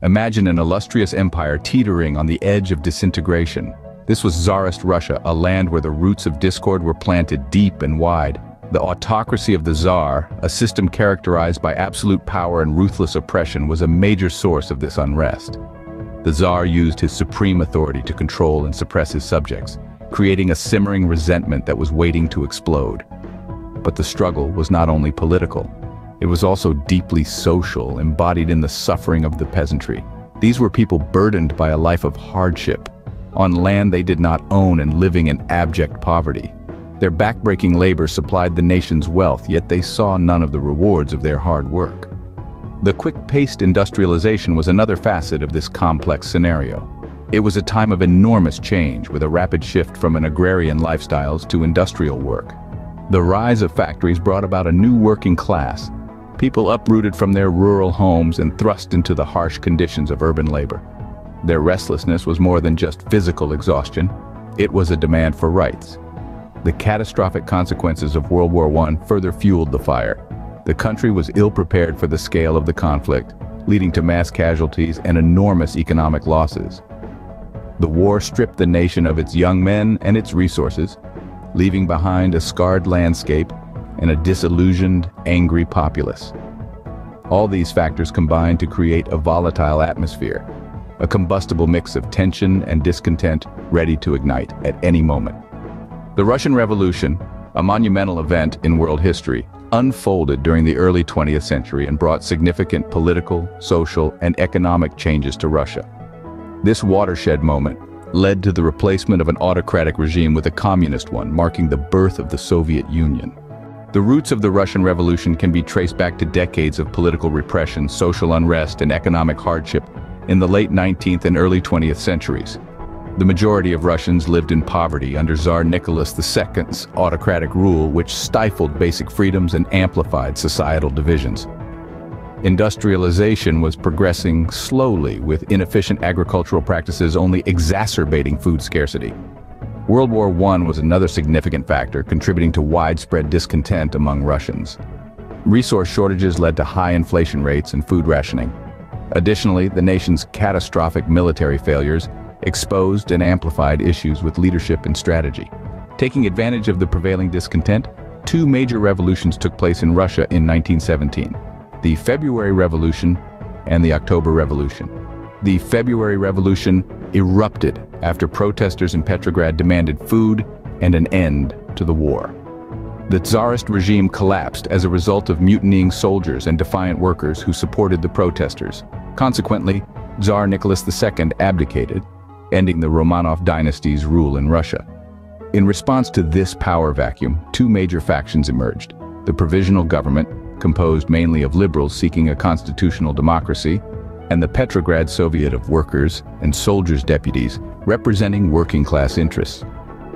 Imagine an illustrious empire teetering on the edge of disintegration. This was Tsarist Russia, a land where the roots of discord were planted deep and wide. The autocracy of the Tsar, a system characterized by absolute power and ruthless oppression, was a major source of this unrest. The Tsar used his supreme authority to control and suppress his subjects, creating a simmering resentment that was waiting to explode. But the struggle was not only political. It was also deeply social, embodied in the suffering of the peasantry. These were people burdened by a life of hardship, on land they did not own and living in abject poverty. Their backbreaking labor supplied the nation's wealth, yet they saw none of the rewards of their hard work. The quick-paced industrialization was another facet of this complex scenario. It was a time of enormous change, with a rapid shift from an agrarian lifestyles to industrial work. The rise of factories brought about a new working class, people uprooted from their rural homes and thrust into the harsh conditions of urban labor. Their restlessness was more than just physical exhaustion, it was a demand for rights. The catastrophic consequences of World War I further fueled the fire. The country was ill-prepared for the scale of the conflict, leading to mass casualties and enormous economic losses. The war stripped the nation of its young men and its resources, leaving behind a scarred landscape and a disillusioned, angry populace. All these factors combined to create a volatile atmosphere, a combustible mix of tension and discontent ready to ignite at any moment. The Russian Revolution, a monumental event in world history, unfolded during the early 20th century and brought significant political, social, and economic changes to Russia. This watershed moment led to the replacement of an autocratic regime with a communist one, marking the birth of the Soviet Union. The roots of the Russian Revolution can be traced back to decades of political repression, social unrest, and economic hardship in the late 19th and early 20th centuries. The majority of Russians lived in poverty under Tsar Nicholas II's autocratic rule, which stifled basic freedoms and amplified societal divisions. Industrialization was progressing slowly, with inefficient agricultural practices only exacerbating food scarcity. World War I was another significant factor, contributing to widespread discontent among Russians. Resource shortages led to high inflation rates and food rationing. Additionally, the nation's catastrophic military failures exposed and amplified issues with leadership and strategy. Taking advantage of the prevailing discontent, two major revolutions took place in Russia in 1917, the February Revolution and the October Revolution. The February Revolution erupted after protesters in Petrograd demanded food and an end to the war. The Tsarist regime collapsed as a result of mutinying soldiers and defiant workers who supported the protesters. Consequently, Tsar Nicholas II abdicated, ending the Romanov dynasty's rule in Russia. In response to this power vacuum, two major factions emerged: the Provisional Government, composed mainly of liberals seeking a constitutional democracy, and the Petrograd Soviet of Workers and Soldiers' Deputies, representing working-class interests.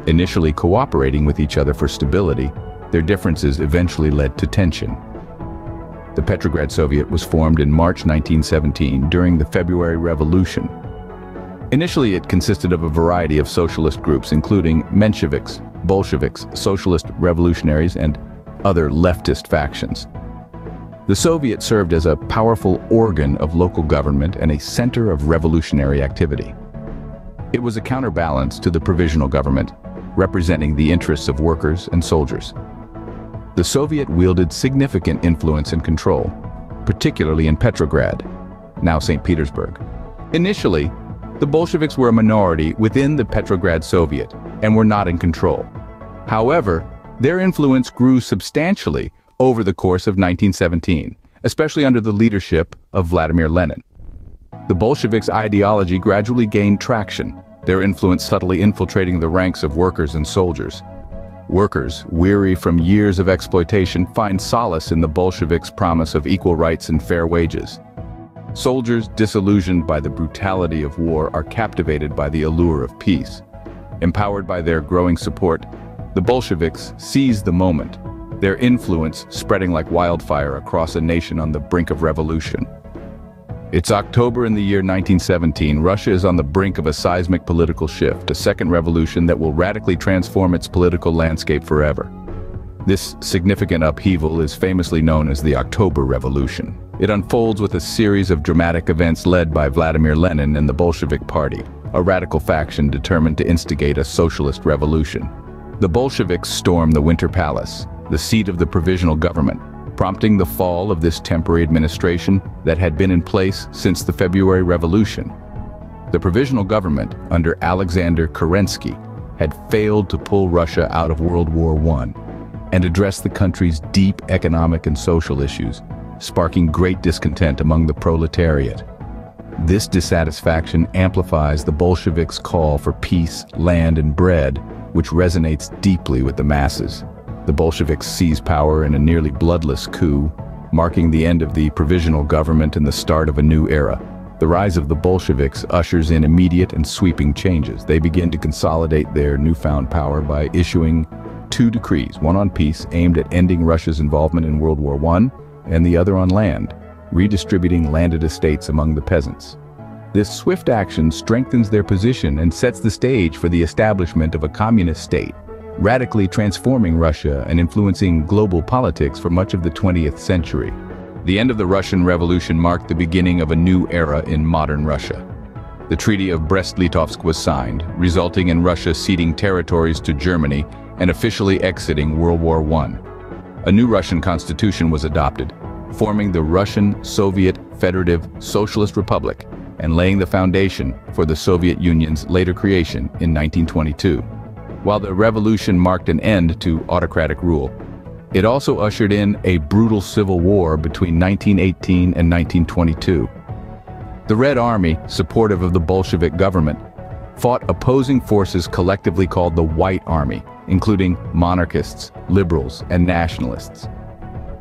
Initially cooperating with each other for stability, their differences eventually led to tension. The Petrograd Soviet was formed in March 1917 during the February Revolution. Initially, it consisted of a variety of socialist groups, including Mensheviks, Bolsheviks, socialist revolutionaries, and other leftist factions. The Soviet served as a powerful organ of local government and a center of revolutionary activity. It was a counterbalance to the Provisional Government, representing the interests of workers and soldiers. The Soviet wielded significant influence and control, particularly in Petrograd, now St. Petersburg. Initially, the Bolsheviks were a minority within the Petrograd Soviet and were not in control. However, their influence grew substantially over the course of 1917, especially under the leadership of Vladimir Lenin. The Bolsheviks' ideology gradually gained traction, their influence subtly infiltrating the ranks of workers and soldiers. Workers, weary from years of exploitation, find solace in the Bolsheviks' promise of equal rights and fair wages. Soldiers, disillusioned by the brutality of war, are captivated by the allure of peace. Empowered by their growing support, the Bolsheviks seize the moment, their influence spreading like wildfire across a nation on the brink of revolution. It's October in the year 1917. Russia is on the brink of a seismic political shift, a second revolution that will radically transform its political landscape forever. This significant upheaval is famously known as the October Revolution. It unfolds with a series of dramatic events led by Vladimir Lenin and the Bolshevik Party, a radical faction determined to instigate a socialist revolution. The Bolsheviks storm the Winter Palace, the seat of the provisional government, prompting the fall of this temporary administration that had been in place since the February Revolution. The provisional government, under Alexander Kerensky, had failed to pull Russia out of World War I and address the country's deep economic and social issues, sparking great discontent among the proletariat. This dissatisfaction amplifies the Bolsheviks' call for peace, land, and bread, which resonates deeply with the masses. The Bolsheviks seize power in a nearly bloodless coup, marking the end of the provisional government and the start of a new era. The rise of the Bolsheviks ushers in immediate and sweeping changes. They begin to consolidate their newfound power by issuing two decrees, one on peace aimed at ending Russia's involvement in World War I, and the other on land, redistributing landed estates among the peasants. This swift action strengthens their position and sets the stage for the establishment of a communist state, radically transforming Russia and influencing global politics for much of the 20th century. The end of the Russian Revolution marked the beginning of a new era in modern Russia. The Treaty of Brest-Litovsk was signed, resulting in Russia ceding territories to Germany and officially exiting World War I. A new Russian constitution was adopted, forming the Russian Soviet Federative Socialist Republic and laying the foundation for the Soviet Union's later creation in 1922. While the revolution marked an end to autocratic rule, it also ushered in a brutal civil war between 1918 and 1922. The Red Army, supportive of the Bolshevik government, fought opposing forces collectively called the White Army, including monarchists, liberals, and nationalists.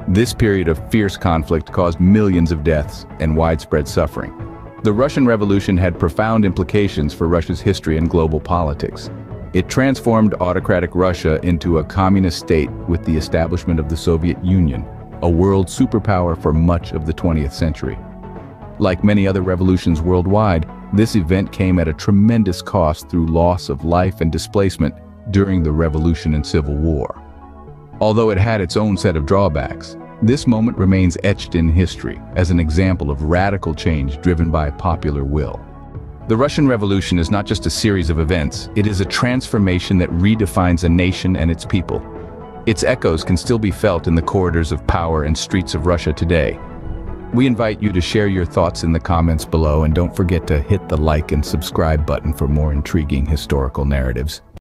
This period of fierce conflict caused millions of deaths and widespread suffering. The Russian Revolution had profound implications for Russia's history and global politics. It transformed autocratic Russia into a communist state with the establishment of the Soviet Union, a world superpower for much of the 20th century. Like many other revolutions worldwide, this event came at a tremendous cost through loss of life and displacement during the Revolution and Civil War. Although it had its own set of drawbacks, this moment remains etched in history as an example of radical change driven by popular will. The Russian Revolution is not just a series of events, it is a transformation that redefines a nation and its people. Its echoes can still be felt in the corridors of power and streets of Russia today. We invite you to share your thoughts in the comments below, and don't forget to hit the like and subscribe button for more intriguing historical narratives.